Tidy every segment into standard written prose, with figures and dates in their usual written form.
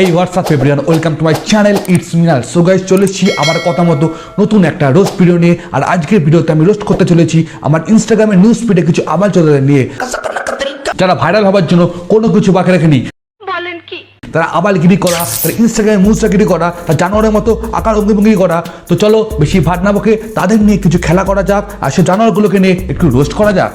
এই WhatsApp everyone, welcome to my channel it's মিনাল। So guys, চলেছি আবার কথা মতো নতুন একটা রোস্ট ভিডিও নিয়ে। আর আজকের ভিডিওতে আমি রোস্ট করতে চলেছি আমার ইনস্টাগ্রামের নিউজ ফিডে কিছু আবাল চোদাদের নিয়ে, যারা ভাইরাল হওয়ার জন্য কোনো কিছু বাকি রাখেনি। বলেন কি? তারা আবালগিরি করা, তারা ইনস্টাগ্রামে মুস্টাগিরি করা, তারা জানোয়ারের মতো আকার অঙ্গভঙ্গি করা। তো চলো বেশি ভাট না বকে তাদের নিয়ে কিছু খেলা করা যাক, আর সে জানোয়ারগুলোকে নিয়ে একটু রোস্ট করা যাক।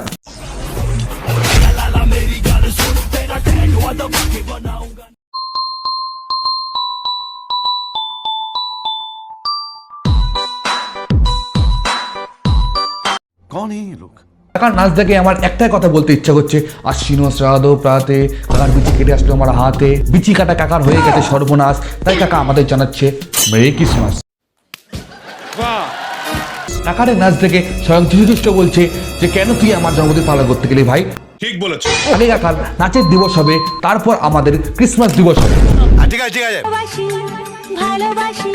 कौन है ये लोग? কাকার নাচ দেখে আমার একটাই কথা বলতে ইচ্ছা করছে, আশ্বিন শ্রাদ্ধ প্রাতে কাকার বিচি কেটে আসলো আমার হাতে, বিচি কাটা কাকার হয়ে গেছে সর্বনাশ। তাই কাকা আমাদের জানাচ্ছে মেরি ক্রিসমাস। কাকার নাচ দেখে স্বয়ং যীশুখ্রিস্ট বলছে যে কেন তুই আমার জন্মদিন পালন করতে গেলি ভাই? ঠিক বলেছো। আগে কাকার নাচের দিবস হবে, তারপর আমাদের ক্রিসমাস দিবস হবে। ঠিক আছে ঠিক আছে। ভালোবাসি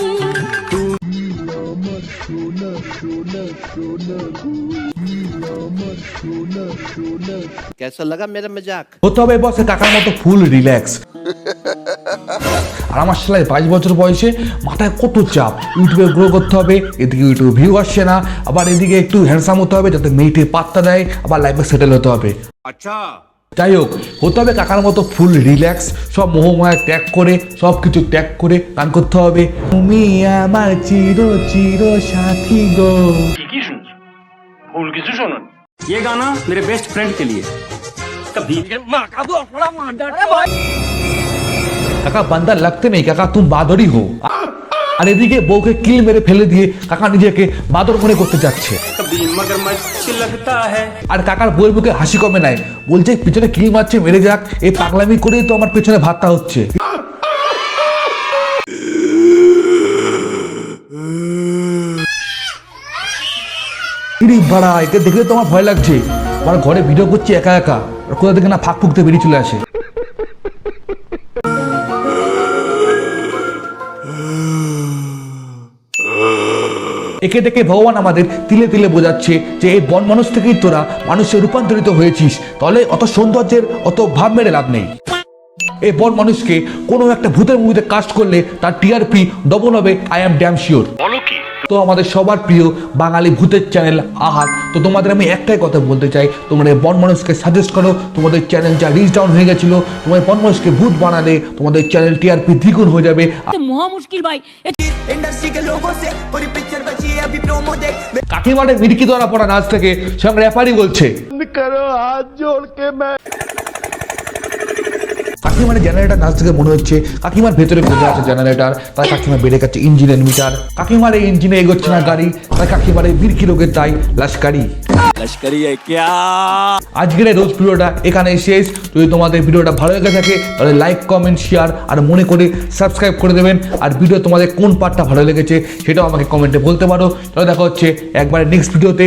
कैसा लगा मेरा मजाक? হতে হবে বসে কাকার মতো ফুল রিল্যাক্স। আর আমার শালায় 22 বছর বয়সে মাথায় কত চাপ, ইউটিউবে গ্রো করতে হবে, এদিকে ইউটিউবে ভিউ আসছে না, আবার এদিকে একটু হ্যান্ডসাম হতে হবে যাতে মেয়েটির পাত্তা দেয়, আবার লাইফে সেটেল হতে হবে। আচ্ছা, যাই হোক, হতে হবে কাকার মতো ফুল রিল্যাক্স, সব মোহমায়া ত্যাগ করে, সব কিছু ত্যাগ করে গান করতে হবে। তুমি আমার চির চির সাথী গো। की सुन भूल किसी सुनो ये गाना मेरे बेस्ट फ्रेंड के लिए कभी কাকা বান্দা লাগতে নেই, কাকা তুমি বাদরই হো। আর এদিকে বউকে কিল মেরে ফেলে দিয়ে কাকা নিজেকে বাদর মনে করতে যাচ্ছে। कभी मगरमच्छ लगता है আর কাকার বউয়ের মুখে হাসি কমে নাই, বলছে পিছনে কিল মারছে মেরে যাক, এই পাগলামি করেই তো আমার পেছনে ভাতটা হচ্ছে। ভাড়া একে দেখলে তো আমার ভয় লাগছে। আমার ঘরে ভিডিও করছি একা একা, আর কোথা থেকে না ফাঁক ফুকতে বেরিয়ে চলে আসে। একে দেখে ভগবান আমাদের তিলে তিলে বোঝাচ্ছে যে এই বন মানুষ থেকেই তোরা মানুষে রূপান্তরিত হয়েছিস, তাহলে অত সৌন্দর্যের অত ভাব মেরে লাভ নেই। এই বন মানুষকে কোনো একটা ভূতের মুভিতে কাস্ট করলে তার টিআরপি ডবল হবে, আই এম ড্যাম শিওর। তো আমাদের সবার প্রিয় বাঙালি ভূতের চ্যানেল আহার, তো তোমাদের আমি একটাই কথা বলতে চাই, তোমরা এই বন মানুষকে সাজেস্ট করো। তোমাদের চ্যানেল যা রিচ ডাউন হয়ে গেছিল, তোমার বন মানুষকে ভূত বানালে তোমাদের চ্যানেল টিআরপি দ্বিগুণ হয়ে যাবে। মহা মুশকিল ভাই। इंडस्ट्री के लोगों से पूरी पिक्चर बची है अभी प्रोमो देख কাকিমারে মিরকি ধরা পড়া নাচ থেকে সঙ্গে রেফারি বলছে কাকিমার জেনারেটর নাচ থেকে মনে হচ্ছে কাকিমার ভেতরে বোঝা আছে জেনারেটর, তাই কাকিমা বেড়ে গেছে ইঞ্জিনের মিটার। কাকিমার এই ইঞ্জিনে এগোচ্ছে না গাড়ি, তাই কাকিমার এই মিরকি রোগের তাই লাশকারি। लश्करी है क्या? আজকের এই রোজ ভিডিওটা এখানেই শেষ। যদি তোমাদের ভিডিওটা ভালো লেগে থাকে তাহলে লাইক কমেন্ট শেয়ার আর মনে করে সাবস্ক্রাইব করে দেবেন। আর ভিডিও তোমাদের কোন পার্টটা ভালো লেগেছে সেটাও আমাকে কমেন্টে বলতে পারো। তাহলে দেখা হচ্ছে একবারে নেক্সট ভিডিওতে।